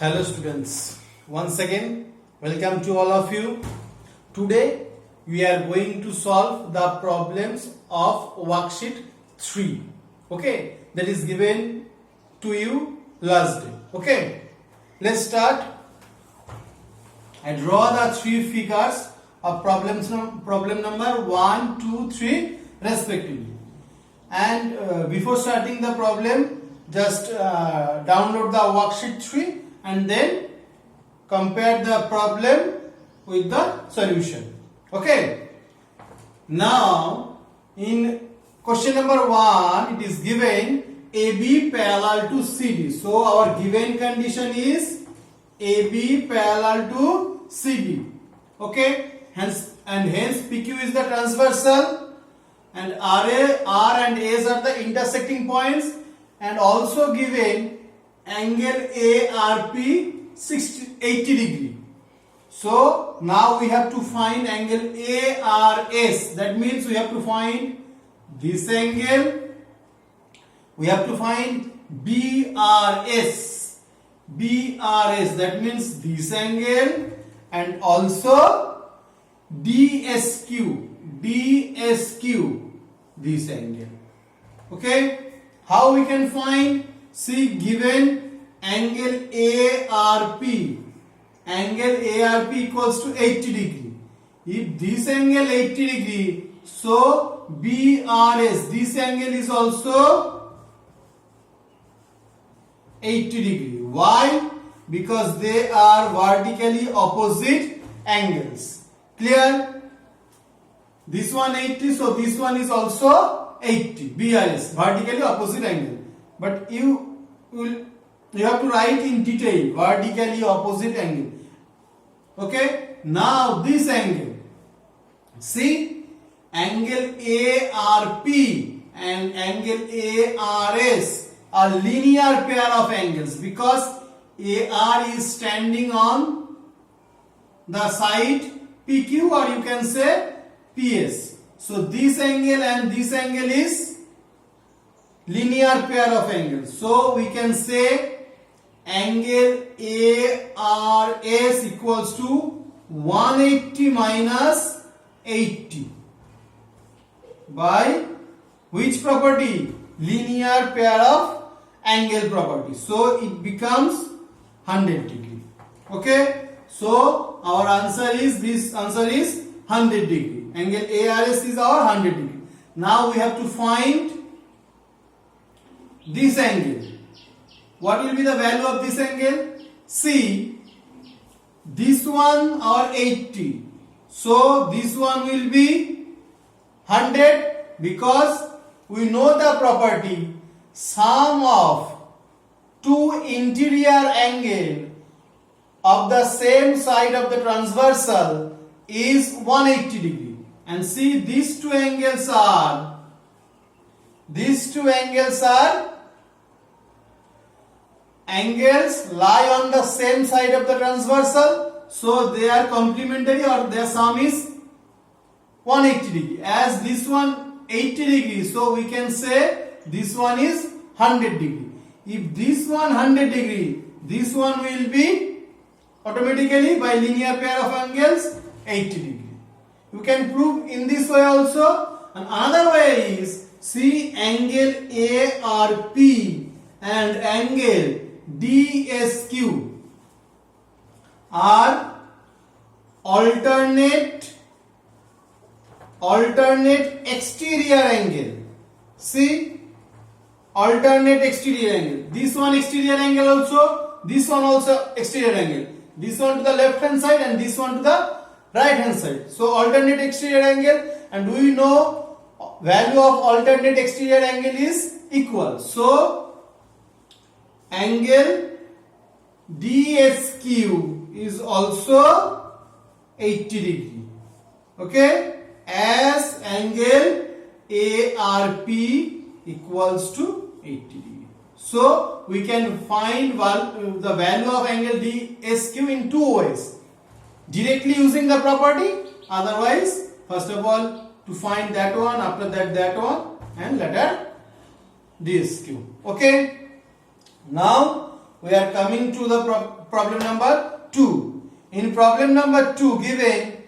Hello students, once again welcome to all of you. Today we are going to solve the problems of worksheet 3. Okay, that is given to you last day. Okay, let's start. I draw the three figures of problem number 1, 2, 3 respectively. And before starting the problem, just download the worksheet 3 and then compare the problem with the solution. Okay. Now, in question number 1, it is given AB parallel to CD. So, our given condition is AB parallel to CD. Okay. Hence PQ is the transversal and R and A's are the intersecting points, and also given angle ARP 80 degree. So now we have to find angle ARS. That means we have to find this angle. We have to find BRS. BRS, that means this angle, and also DSQ. DSQ, this angle. Okay. How we can find? See, given angle ARP. Angle ARP equals to 80 degree. If this angle 80 degree, so BRS, this angle is also 80 degree. Why? Because they are vertically opposite angles. Clear? This one 80, so this one is also 80. BRS, vertically opposite angle. But you have to write in detail, vertically opposite angle. Okay. Now this angle, see, angle ARP and angle ARS are linear pair of angles because AR is standing on the side PQ, or you can say PS. So this angle and this angle is linear pair of angles. So we can say angle ARS equals to 180 minus 80 by which property? Linear pair of angle property. So it becomes 100 degree. Okay. So our answer is, this answer is 100 degree. Angle ARS is our 100 degree. Now we have to find this angle. What will be the value of this angle? See, this one our 80. So this one will be 100 because we know the property sum of two interior angle of the same side of the transversal is 180 degree. And see, these two angles are angles lie on the same side of the transversal, so they are complementary, or their sum is 180 degree. As this one 80 degree, so we can say this one is 100 degree. If this one 100 degree, this one will be automatically by linear pair of angles 80 degree. You can prove in this way also. And another way is, see, angle ARP and angle DSQ are alternate exterior angle. See, alternate exterior angle. This one exterior angle also, this one also exterior angle. This one to the left hand side and this one to the right hand side. So alternate exterior angle, and we know value of alternate exterior angle is equal. So angle DSQ is also 80 degree. Okay, as angle ARP equals to 80 degree. So we can find the value of angle DSQ in two ways. Directly using the property, otherwise, first of all, to find that one, after that one, and later DSQ. Okay. Now we are coming to the problem number 2. In problem number 2, given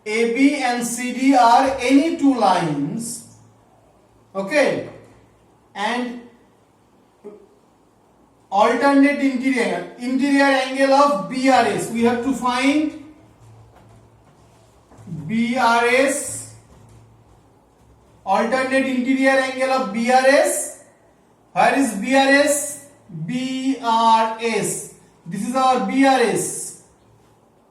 AB and CD are any two lines, okay, and alternate interior angle of BRS. We have to find BRS, alternate interior angle of BRS. Where is BRS? BRS. This is our BRS.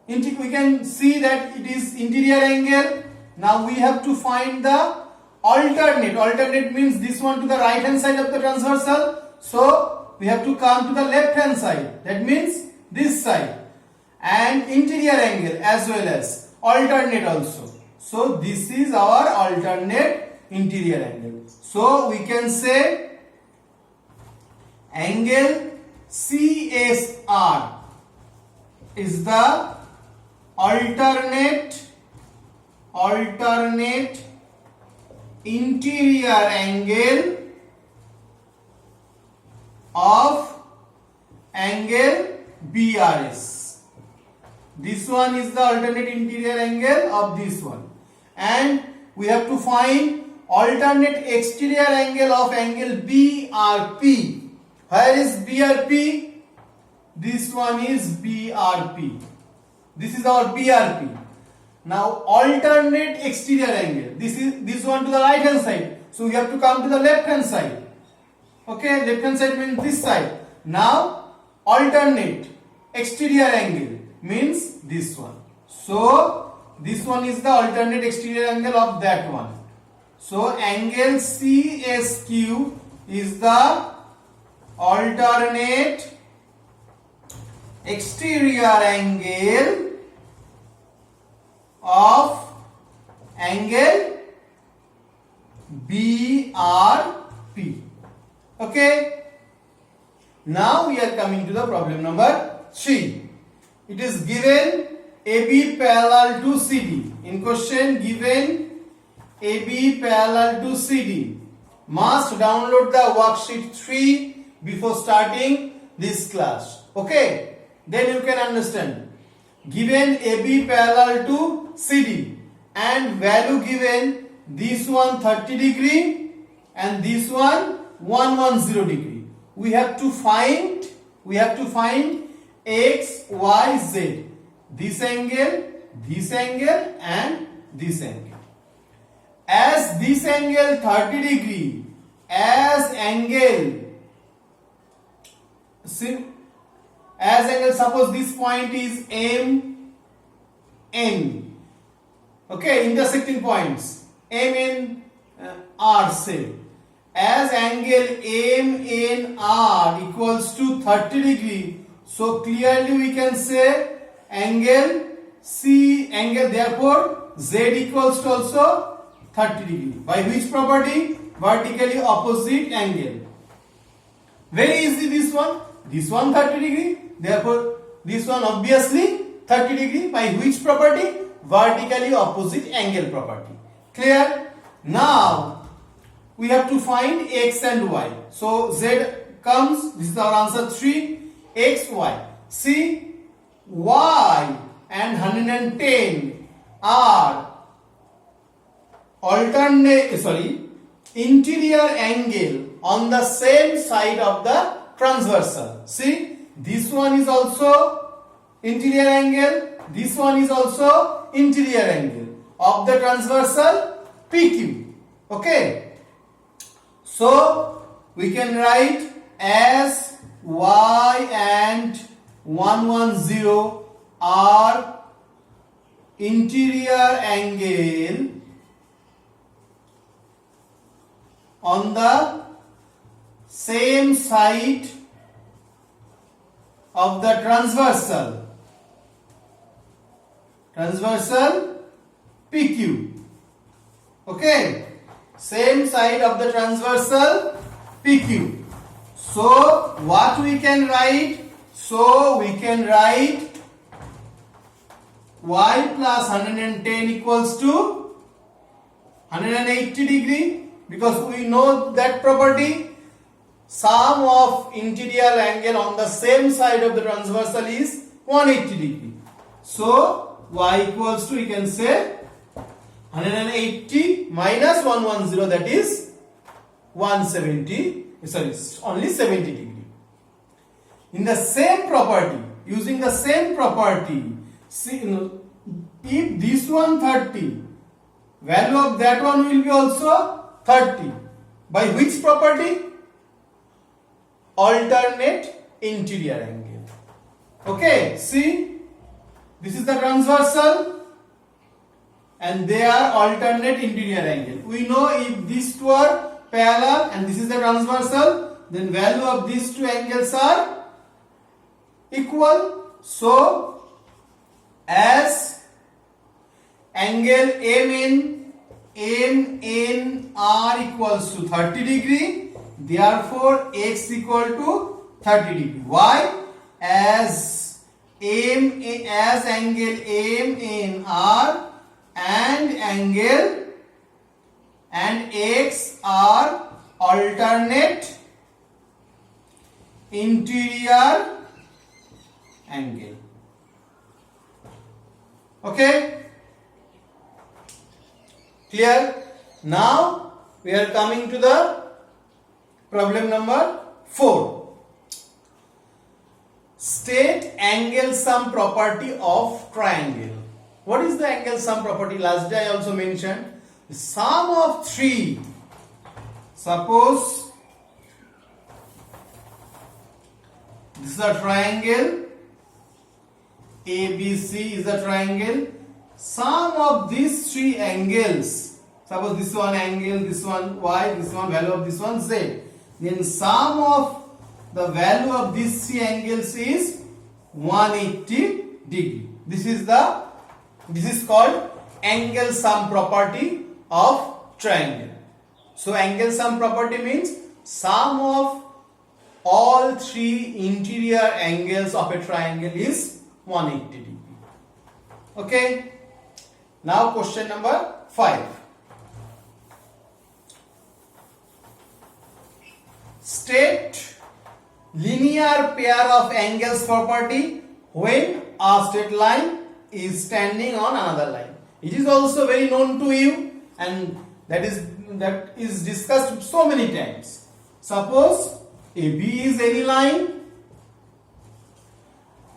We can see that it is interior angle. Now we have to find the alternate. Alternate means this one to the right hand side of the transversal. So we have to come to the left hand side. That means this side. And interior angle as well as alternate also. So this is our alternate interior angle. So we can say angle CSR is the alternate interior angle of angle BRS. This one is the alternate interior angle of this one, and we have to find alternate exterior angle of angle BRP. Where is BRP? This one is BRP. This is our BRP. Now alternate exterior angle. This is this one to the right hand side. So we have to come to the left hand side. Okay, left hand side means this side. Now alternate exterior angle means this one. So this one is the alternate exterior angle of that one. So angle CSQ is the alternate exterior angle of angle BRP. Okay. Now we are coming to the problem number 3. It is given AB parallel to CD. In question, given AB parallel to CD. Must download the worksheet 3 before starting this class. Okay. Then you can understand. Given AB parallel to CD and value given this one 30 degree and this one 110 degree. We have to find X, Y, Z. This angle and this angle. As this angle 30 degree, suppose this point is M, N. Okay, intersecting points M, N, R say. As angle M, N, R equals to 30 degree, so clearly we can say angle therefore Z equals to also 30 degree. By which property? Vertically opposite angle. Very easy this one. This one 30 degree. Therefore this one obviously 30 degree. By which property? Vertically opposite angle property. Clear? Now we have to find X and Y. So Z comes. This is our answer 3. X, Y. See, Y and 110 are interior angle on the same side of the transversal. See, this one is also interior angle, this one is also interior angle of the transversal PQ. Okay, so we can write as Y and 110 are interior angle on the same side of the transversal PQ. Okay, same side of the transversal PQ. So what we can write? So we can write Y plus 110 equals to 180 degree, because we know that property. sum of interior angle on the same side of the transversal is 180 degree. So y equals to, you can say 180 minus 110, that is 170, sorry, only 70 degree. In the same property, using the same property, see, if this one 30, value of that one will be also 30. By which property? Alternate interior angle. Okay, see, this is the transversal and they are alternate interior angle. We know if these two are parallel and this is the transversal, then value of these two angles are equal. So, as angle MN are equals to 30 degree, therefore x equal to 30 degree. Why? As angle MNR and x are alternate interior angle. Okay, clear? Now we are coming to the problem number 4. State angle sum property of triangle. What is the angle sum property? Last day I also mentioned the sum of three. Suppose this is a triangle, ABC is a triangle. Sum of these three angles, suppose this one angle, this one Y, this one value of this one Z, then sum of the value of these three angles is 180 degree. This is called angle sum property of triangle. So angle sum property means sum of all three interior angles of a triangle is 180 degree. Okay. Now question number 5. State linear pair of angles property when a straight line is standing on another line. It is also very known to you and that is discussed so many times. Suppose AB is any line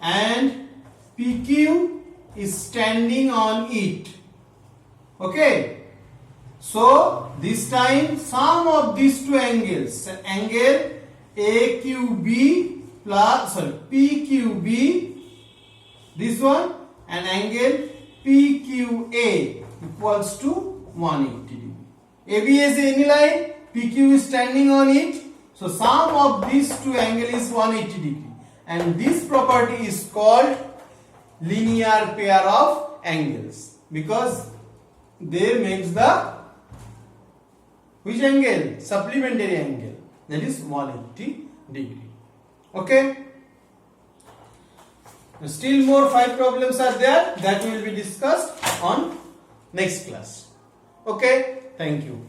and PQ is standing on it. Okay, so this time sum of these two angles, angle AQB plus PQB, this one, and angle PQA equals to 180 degree. AB is any line, PQ is standing on it, so sum of these two angles is 180 degree, and this property is called linear pair of angles because they makes the which angle? Supplementary angle, that is 180 degree. Okay. Still more 5 problems are there that will be discussed on next class. Okay. Thank you.